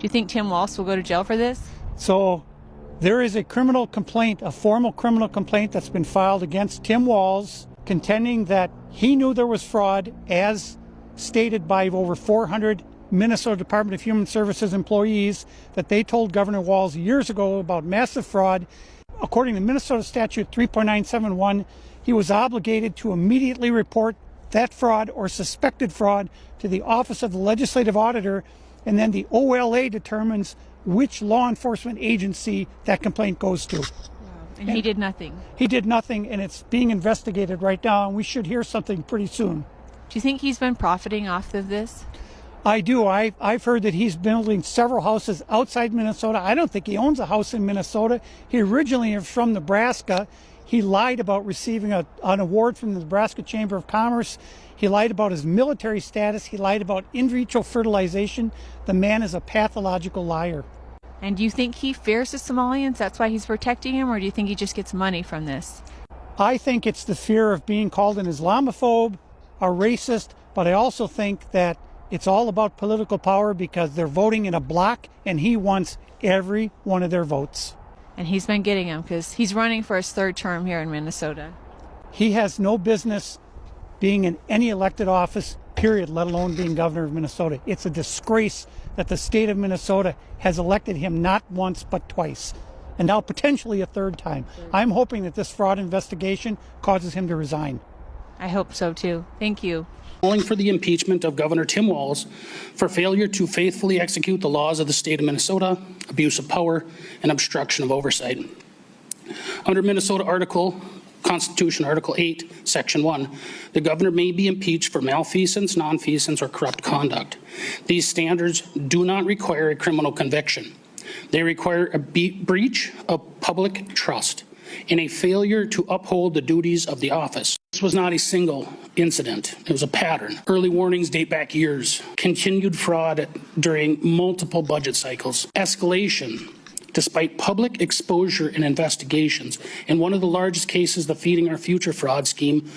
you think Tim Walz will go to jail for this? So there is a criminal complaint, a formal criminal complaint that's been filed against Tim Walz, contending that he knew there was fraud, as stated by over 400 Minnesota Department of Human Services employees, that they told Governor Walz years ago about massive fraud. According to Minnesota Statute 3.971, he was obligated to immediately report that fraud or suspected fraud to the Office of the Legislative Auditor, and then the OLA determines which law enforcement agency that complaint goes to. And he did nothing. He did nothing, and it's being investigated right now, and we should hear something pretty soon. Do you think he's been profiting off of this? I do. I've heard that he's building several houses outside Minnesota. I don't think he owns a house in Minnesota. He originally is from Nebraska. He lied about receiving an award from the Nebraska Chamber of Commerce. He lied about his military status. He lied about in vitro fertilization. The man is a pathological liar. And do you think he fears the Somalians? That's why he's protecting him? Or do you think he just gets money from this? I think it's the fear of being called an Islamophobe, a racist, but I also think that it's all about political power because they're voting in a block and he wants every one of their votes. And he's been getting them because he's running for his third term here in Minnesota. He has no business being in any elected office, period, let alone being governor of Minnesota. It's a disgrace that the state of Minnesota has elected him not once but twice, and now potentially a third time. I'm hoping that this fraud investigation causes him to resign. I hope so too. Thank you. Calling for the impeachment of Governor Tim Walz for failure to faithfully execute the laws of the state of Minnesota, abuse of power, and obstruction of oversight. Under Minnesota Constitution Article 8, Section 1, the governor may be impeached for malfeasance, nonfeasance, or corrupt conduct. These standards do not require a criminal conviction. They require a breach of public trust and a failure to uphold the duties of the office. This was not a single incident. It was a pattern. Early warnings date back years. Continued fraud during multiple budget cycles. Escalation despite public exposure and investigations. In one of the largest cases, the Feeding Our Future fraud scheme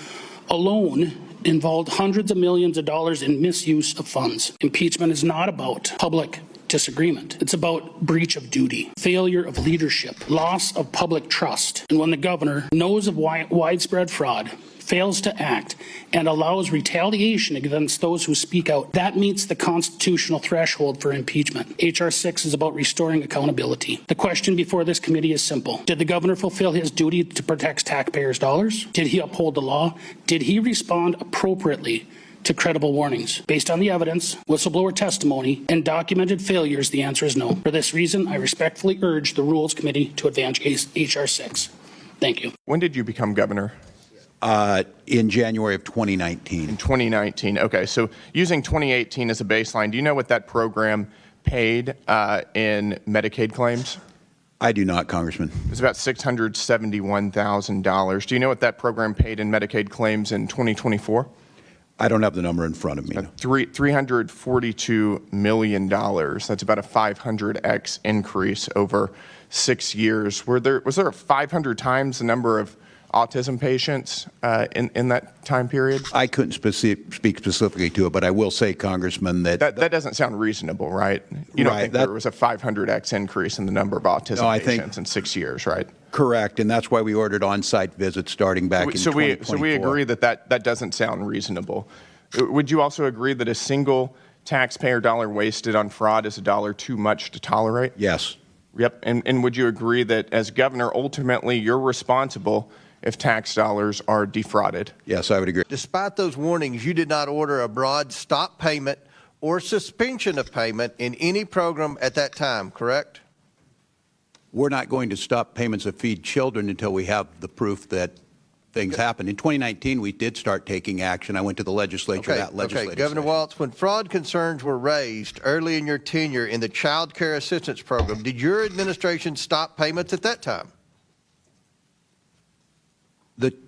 alone involved hundreds of millions of dollars in misuse of funds. Impeachment is not about public disagreement. It's about breach of duty, failure of leadership, loss of public trust. And when the governor knows of widespread fraud, fails to act, and allows retaliation against those who speak out, that meets the constitutional threshold for impeachment. H.R. 6 is about restoring accountability. The question before this committee is simple. Did the governor fulfill his duty to protect taxpayers' dollars? Did he uphold the law? Did he respond appropriately to credible warnings? Based on the evidence, whistleblower testimony, and documented failures, the answer is no. For this reason, I respectfully urge the Rules Committee to advance H.R. 6. Thank you. When did you become governor? In January of 2019. In 2019. Okay, so using 2018 as a baseline, do you know what that program paid in Medicaid claims? I do not, Congressman. It's about $671,000. Do you know what that program paid in Medicaid claims in 2024? I don't have the number in front of me. $342 million. That's about a 500x increase over 6 years. Was there 500 times the number of autism patients in that time period? I couldn't speak specifically to it, but I will say, Congressman, that doesn't sound reasonable, right? You don't think there was a 500x increase in the number of autism patients in 6 years, right? Correct, and that's why we ordered on-site visits starting back in 2024. So we agree that doesn't sound reasonable. Would you also agree that a single taxpayer dollar wasted on fraud is a dollar too much to tolerate? Yes. Yep, and would you agree that as governor, ultimately you're responsible if tax dollars are defrauded? Yes, I would agree. Despite those warnings, you did not order a broad stop payment or suspension of payment in any program at that time, correct? We're not going to stop payments of Feed Children until we have the proof that things happen. In 2019, we did start taking action. I went to the legislature. Okay, Governor Walz, when fraud concerns were raised early in your tenure in the Child Care Assistance Program, did your administration stop payments at that time?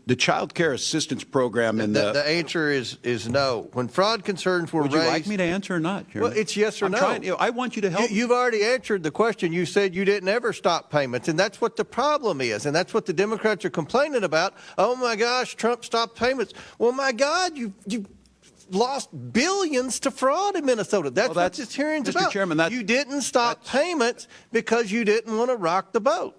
The Child Care Assistance Program and the answer is no. When fraud concerns were raised... Would you like me to answer or not, Chairman? Well, it's yes or no. I want you to help. You've already answered the question. You said you didn't ever stop payments, and that's what the problem is, and that's what the Democrats are complaining about. Oh, my gosh, Trump stopped payments. Well, my God, lost billions to fraud in Minnesota. That's what this hearing's Mr. about. Chairman, you didn't stop payments because you didn't want to rock the boat.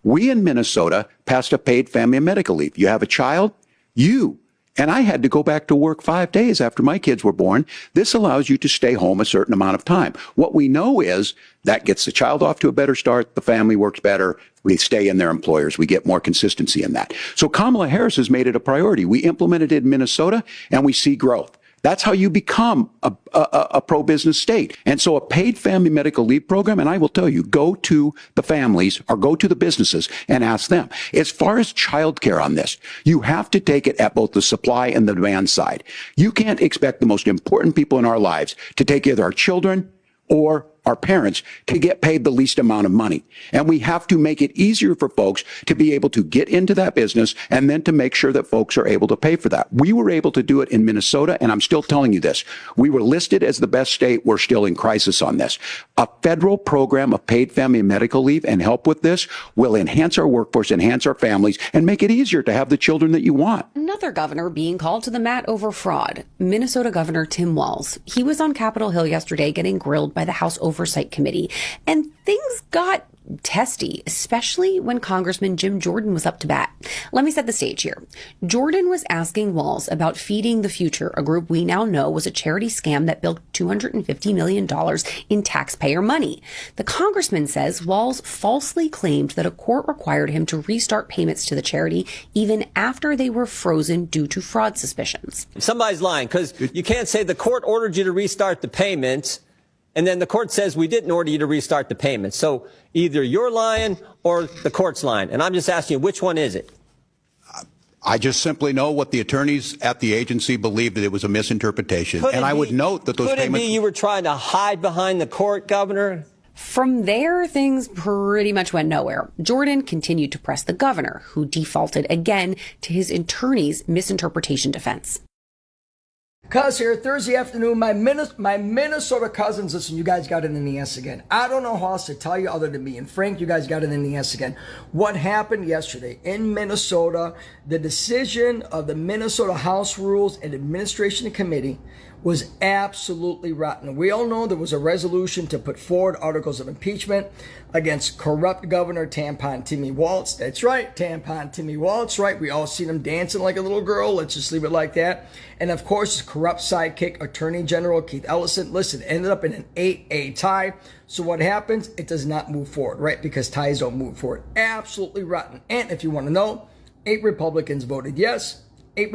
We in Minnesota passed a paid family and medical leave. You have a child, and I had to go back to work 5 days after my kids were born. This allows you to stay home a certain amount of time. What we know is that gets the child off to a better start. The family works better. We stay in their employers. We get more consistency in that. So Kamala Harris has made it a priority. We implemented it in Minnesota, and we see growth. That's how you become a pro-business state. And so a paid family medical leave program, and I will tell you, go to the families or go to the businesses and ask them. As far as childcare on this, you have to take it at both the supply and the demand side. You can't expect the most important people in our lives to take either our children or our parents to get paid the least amount of money. And we have to make it easier for folks to be able to get into that business and then to make sure that folks are able to pay for that. We were able to do it in Minnesota, and I'm still telling you this. We were listed as the best state. We're still in crisis on this. A federal program of paid family and medical leave and help with this will enhance our workforce, enhance our families, and make it easier to have the children that you want. Another governor being called to the mat over fraud, Minnesota Governor Tim Walz. He was on Capitol Hill yesterday getting grilled by the House Oversight Committee, and things got testy, especially when Congressman Jim Jordan was up to bat. Let me set the stage here. Jordan was asking Walz about Feeding the Future, a group we now know was a charity scam that bilked $250 million in taxpayer money. The congressman says Walz falsely claimed that a court required him to restart payments to the charity even after they were frozen due to fraud suspicions. Somebody's lying, because you can't say the court ordered you to restart the payments and then the court says we didn't order you to restart the payments. So either you're lying or the court's lying. And I'm just asking you, which one is it? I just simply know what the attorneys at the agency believed, that it was a misinterpretation. And I would note that those payments... Could it be you were trying to hide behind the court, Governor? From there, things pretty much went nowhere. Jordan continued to press the governor, who defaulted again to his attorney's misinterpretation defense. Cuz here, Thursday afternoon, my Minnesota cousins, listen, you guys got it in the ass again. I don't know how else to tell you other than being frank, you guys got it in the ass again. What happened yesterday in Minnesota, the decision of the Minnesota House Rules and Administration Committee was absolutely rotten. We all know there was a resolution to put forward articles of impeachment against corrupt Governor Tampon Timmy Walz. That's right, Tampon Timmy Walz, right? We all seen him dancing like a little girl. Let's just leave it like that. And of course, his corrupt sidekick, Attorney General Keith Ellison, listen, ended up in an 8-8 tie. So what happens? It does not move forward, right? Because ties don't move forward. Absolutely rotten. And if you want to know, 8 Republicans voted yes. 8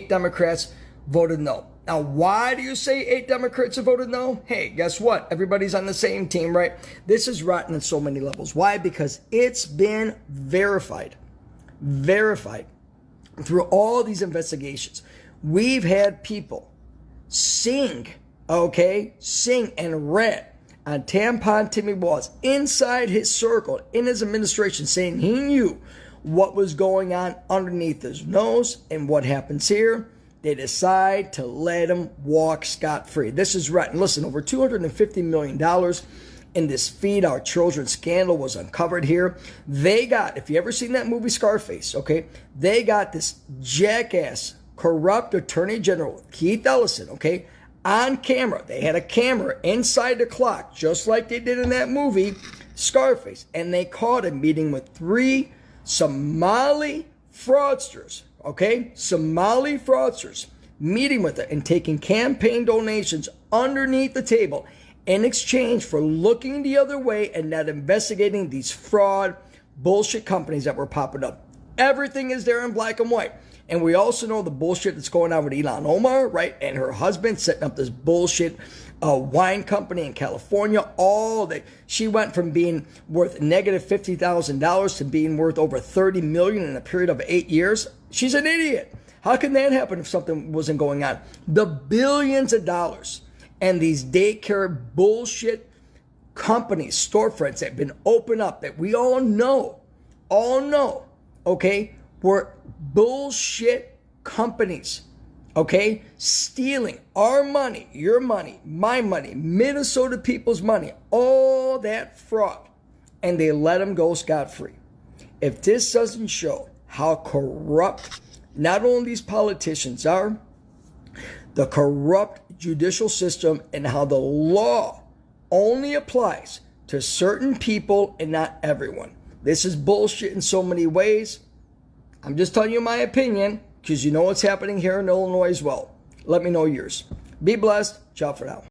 Democrats voted no. Now, why do you say 8 Democrats have voted no? Hey, guess what? Everybody's on the same team, right? This is rotten on so many levels. Why? Because it's been verified through all these investigations. We've had people sing and rant on Tampon Timmy Walz inside his circle, in his administration, saying he knew what was going on underneath his nose. And what happens here? They decide to let him walk scot-free. This is rotten. Listen, over $250 million in this Feed Our Children scandal was uncovered here. They got, if you ever seen that movie Scarface, okay, they got this jackass, corrupt Attorney General, Keith Ellison, okay, on camera. They had a camera inside the clock, just like they did in that movie Scarface. And they caught him meeting with 3 Somali fraudsters. Okay, Somali fraudsters meeting with it and taking campaign donations underneath the table in exchange for looking the other way and not investigating these fraud bullshit companies that were popping up. Everything is there in black and white. And we also know the bullshit that's going on with Ilhan Omar, right? And her husband setting up this bullshit wine company in California. All that she went from being worth negative $50,000 to being worth over $30 million in a period of 8 years. She's an idiot. How can that happen if something wasn't going on? The billions of dollars and these daycare bullshit companies, storefronts that have been opened up that we all know, okay, were bullshit companies, okay, stealing our money, your money, my money, Minnesota people's money, all that fraud, and they let them go scot-free. If this doesn't show how corrupt not only these politicians are, the corrupt judicial system and how the law only applies to certain people and not everyone. This is bullshit in so many ways. I'm just telling you my opinion because you know what's happening here in Illinois as well. Let me know yours. Be blessed. Ciao for now.